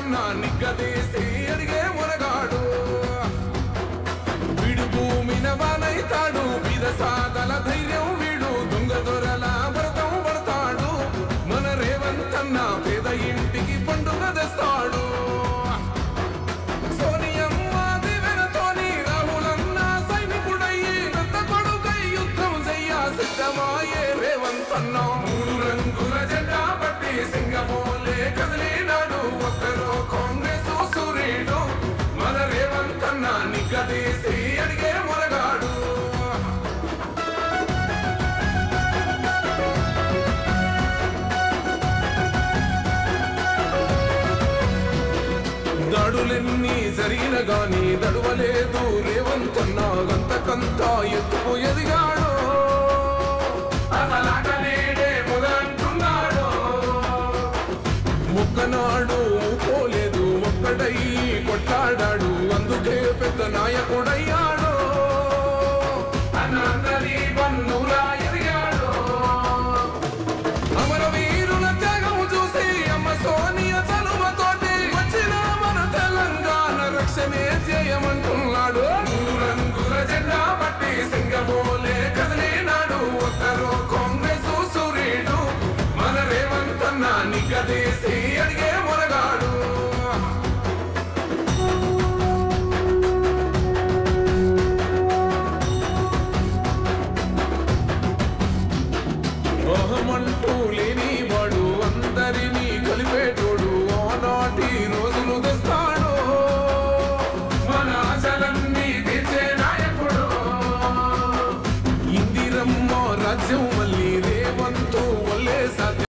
రేవంతన్న నిగ్గదీసి అడిగే మునగాడు వీడు భూమిన వానైతాడు బీద సాగల ధైర్యం వీడు దొంగ దొరల వ్రతం పడతాడు మన రేవంతన్న పేద ఇంటికి పండుగ తెస్తాడు సోనియమ్మ దివెనతోని రాహులన్న సైనికుడయ్యి పెద్ద కొడుకై యుద్ధం చెయ్య సిద్ధమాయే రేవంతన్న మూడు రంగుల జెండా పట్టి సింగమోలే కదిలినాడు ఒక్కరో కాంగ్రెస్ సూర్యుడు మన రేవంతన్న నిగ్గదీసి అడిగే మునగాడు దాడులెన్ని జరిగిన గాని దడువలేదు రేవంతన్న గంతకంత ఎత్తుకు ఎదిగాడు అసలాటనేడే మొదలంటున్నాడు మొక్కనాడు పోలేదు ఒక్కడై కొట్లాడాడు అందుకే పెద్ద నాయకుడయ్యాడు అన్నందరి వన్నులా ఎదిగాడు అమరవీరుల త్యాగం చూసి అమ్మ సోనియా చలువతోటి వచ్చిన మన తెలంగాణ రక్షణే చేయమంటున్నాడు రంగుల జెండా పట్టి సింగమోలే కదిలినాడు ఒక్కరో కాంగ్రెస్ సూర్యుడు మన రేవంతన్న నిగ్గదీసి